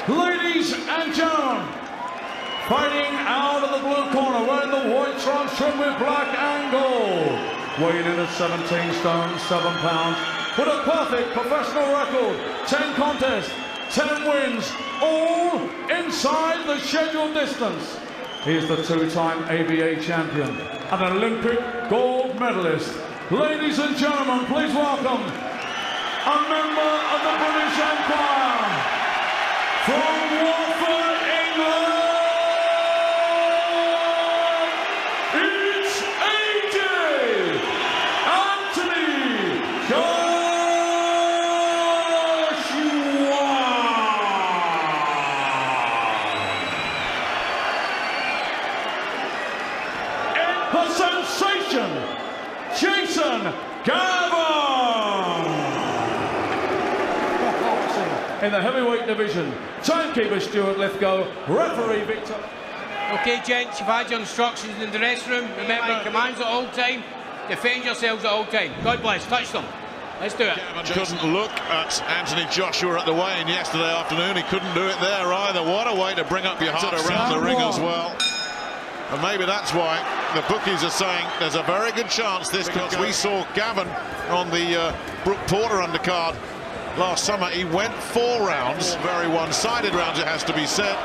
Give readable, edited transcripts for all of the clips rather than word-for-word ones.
Ladies and gentlemen, fighting out of the blue corner, wearing the white trunks trimmed with black and gold, weighing in at 17 stone, 7 pounds, with a perfect professional record, 10 contests, 10 wins, all inside the scheduled distance. He is the two-time ABA champion and an Olympic gold medalist. Ladies and gentlemen, please welcome a member of the British Empire, from Watford, England, it's AJ Anthony-Joshua. The sensation, Jason-Gavern. In the heavyweight division, timekeeper Stuart Lithgow, referee Victor. Okay, gents, you've had your instructions in the dressing room. Remember, commands at all time. Defend yourselves at all time. God bless. Touch them. Let's do it. Gavern couldn't look at Anthony-Joshua at the weigh-in yesterday afternoon. He couldn't do it there either. What a way to bring up your heart around the ring as well. And maybe that's why the bookies are saying there's a very good chance this could go. We saw Gavern on the Brooke Porter undercard last summer. He went 4 rounds, very one-sided rounds, it has to be said,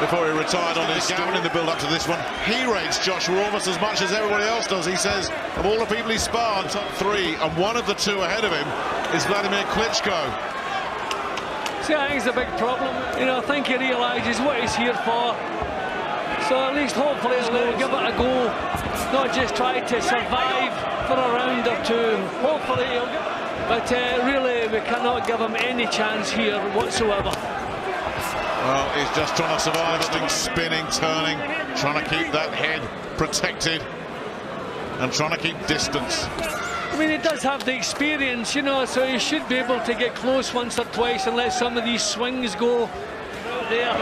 before he retired on his Gavern in the build-up to this one. He rates Joshua almost as much as everybody else does. He says of all the people he sparred, top 3, and one of the 2 ahead of him is Vladimir Klitschko. See, I think it's a big problem. You know, I think he realises what he's here for. So at least hopefully he'll give it a go, not just try to survive for a round or 2. Hopefully he'll get it. But really, we cannot give him any chance here whatsoever. Well, he's just trying to survive, spinning, turning, trying to keep that head protected and trying to keep distance. I mean, he does have the experience, you know, so he should be able to get close once or twice and let some of these swings go there.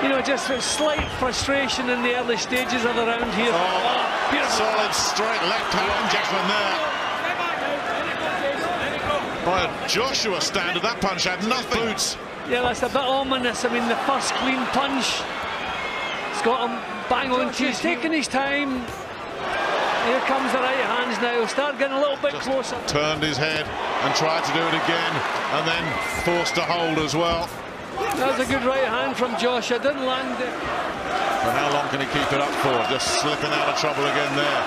You know, just a slight frustration in the early stages of the round here. Solid straight left hand judgment there. By a Joshua standard, that punch had nothing. Boots. Yeah, that's a bit ominous. I mean, the first clean punch, it's got him bang on. He's taking his time. Here comes the right hands now. He'll start getting a little bit closer. Turned his head and tried to do it again, and then forced to hold as well. That was a good right hand from Joshua. Didn't land it. But how long can he keep it up for? Just slipping out of trouble again there.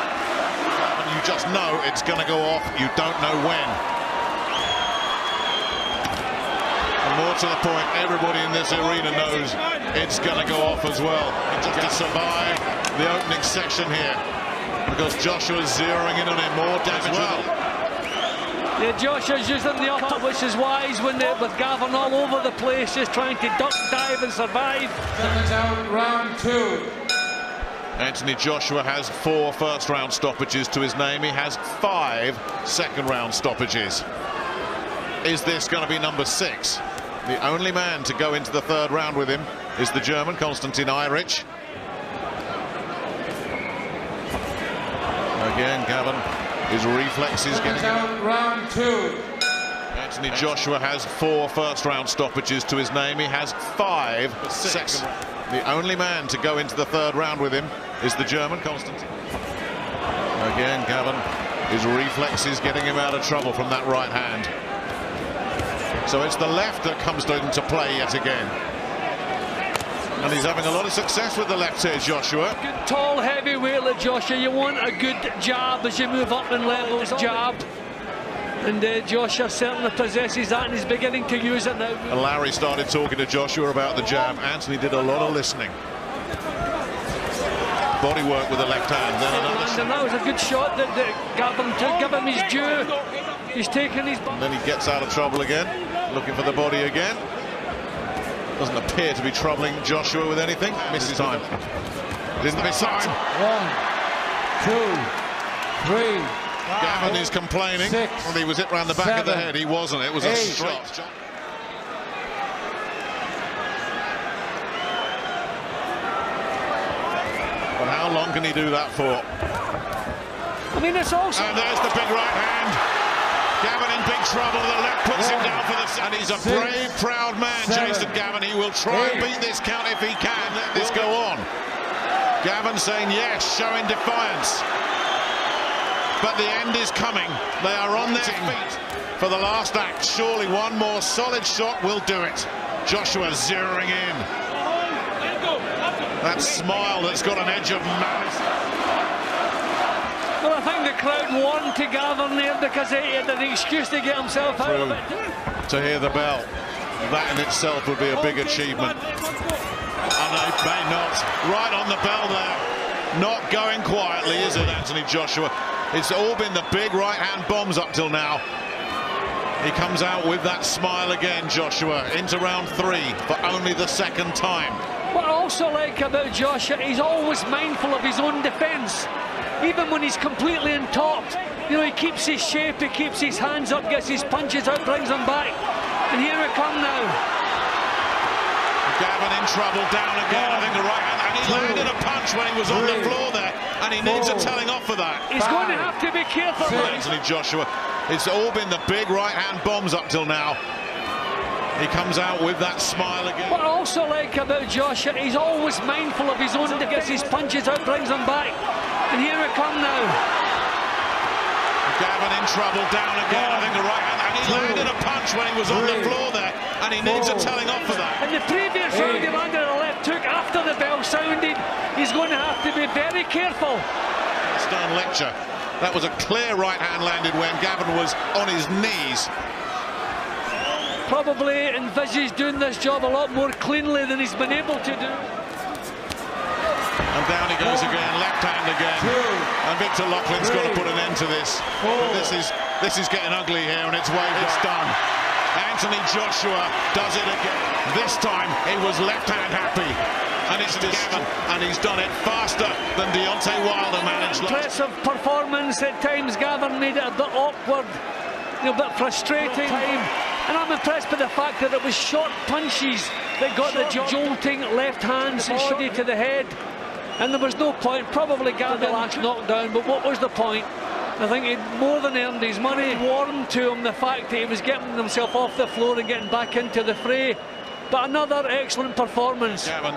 And you just know it's going to go off. You don't know when. And more to the point, everybody in this arena knows it's going to go off as well. And just to survive the opening section here, because Joshua's zeroing in on him, more damage well. Yeah, Joshua's using the upper, which is wise with Gavern all over the place, just trying to duck, dive and survive. Seconds out, round 2. Anthony-Joshua has 4 first-round stoppages to his name. He has 5 second-round stoppages. Is this going to be number 6? The only man to go into the 3rd round with him is the German, Konstantin Eirich. Again, Gavern, his reflexes getting out, round 2. Anthony-Joshua has 4 first-round stoppages to his name. He has 5 6. The only man to go into the 3rd round with him is the German, Konstantin. Again, Gavern, his reflexes getting him out of trouble from that right hand. So it's the left that comes into play yet again. And he's having a lot of success with the left here, Joshua. Good tall heavyweight like Joshua. You want a good jab as you move up in levels. Jab. And Joshua certainly possesses that and he's beginning to use it now. And Larry started talking to Joshua about the jab. Anthony did a lot of listening. Body work with the left hand. Then another and that was a good shot that Gavern took. Give him his due. He's taking his... And then he gets out of trouble again, looking for the body again. Doesn't appear to be troubling Joshua with anything. Misses time. Didn't miss time. 1, 2, 3. Gavern is complaining. 6, well, he was hit round the back of the head. He wasn't. It was 8. A shot. But how long can he do that for? I mean, it's also... And there's the big right hand. Gavern in big trouble. The left puts him down for the... And he's a brave, proud man, Jason-Gavern. He will try and beat this count if he can. Let this go on. Gavern saying yes, showing defiance. But the end is coming. They are on their feet for the last act. Surely one more solid shot will do it. Joshua zeroing in. That smile that's got an edge of malice. Well, I think the crowd won to Gavern there because he had an excuse to get himself out of it. To hear the bell, that in itself would be a big achievement. And they may not. Right on the bell there. Not going quietly, is it, Anthony-Joshua? It's all been the big right-hand bombs up till now. He comes out with that smile again, Joshua, into round 3 for only the second time. What I also like about Joshua, he's always mindful of his own defence. Even when he's completely on top, you know, he keeps his shape, he keeps his hands up, gets his punches out, brings them back. And here we come now. Gavern in trouble, down again, I think the right hand, and he landed a punch when he was on the floor there, and he needs a telling off for that. He's going to have to be careful. Anthony-Joshua, it's all been the big right-hand bombs up till now. He comes out with that smile again. What I also like about Joshua, he's always mindful of his own, gets his punches out, brings them back. And here we come now. Gavern in trouble, down again, I think the right hand, and he landed a punch when he was on the floor there, and he needs a telling off for that. In the previous round, he landed a left hook after the bell sounded. He's going to have to be very careful. Stern lecture. That was a clear right hand landed when Gavern was on his knees. Probably envisaged doing this job a lot more cleanly than he's been able to do. And down he goes again, left hand again. And Victor Loughlin's got to put an end to this. But this is getting ugly here, and it's done. Anthony-Joshua does it again. This time he was left hand happy. And it's Gavern, and he's done it faster than Deontay Wilder managed. Impressive performance at times. Gavern made it a bit awkward, a bit frustrating. And I'm impressed by the fact that it was short punches that got the jolting left hand body to the head. And there was no point, probably Gavern the last knockdown, but what was the point? I think he'd more than earned his money. Warned to him the fact that he was getting himself off the floor and getting back into the fray. But another excellent performance. Gavern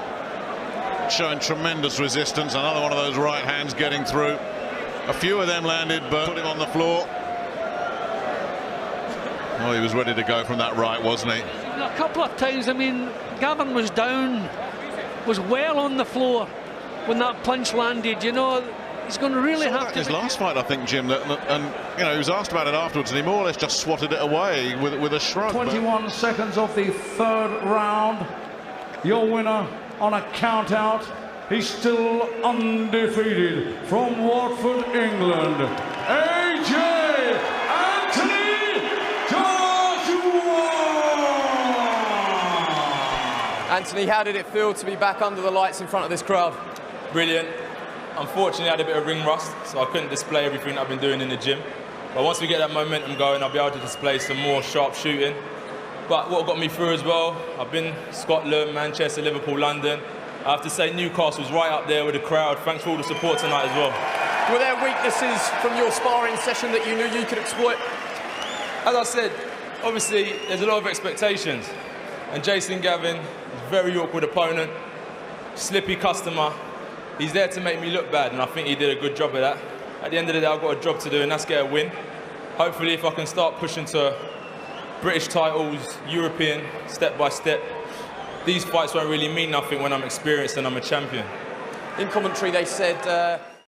showing tremendous resistance. Another one of those right hands getting through. A few of them landed, but put him on the floor. Well, he was ready to go from that right, wasn't he? A couple of times, I mean, Gavern was down, was well on the floor when that punch landed. You know, he's going to really have to... His last fight, I think, Jim, and you know, he was asked about it afterwards, and he more or less just swatted it away with a shrug. 21 seconds of the 3rd round. Your winner on a count out. He's still undefeated from Watford, England. AJ Anthony-Joshua! Anthony, how did it feel to be back under the lights in front of this crowd? Brilliant. Unfortunately, I had a bit of ring rust, so I couldn't display everything I've been doing in the gym. But once we get that momentum going, I'll be able to display some more sharp shooting. But what got me through as well, I've been Scotland, Manchester, Liverpool, London. I have to say Newcastle's right up there with the crowd. Thanks for all the support tonight as well. Were there weaknesses from your sparring session that you knew you could exploit? As I said, obviously there's a lot of expectations. And Jason-Gavern is a very awkward opponent, slippy customer. He's there to make me look bad, and I think he did a good job of that. At the end of the day, I've got a job to do, and that's get a win. Hopefully, if I can start pushing to British titles, European, step by step, these fights won't really mean nothing when I'm experienced and I'm a champion. In commentary, they said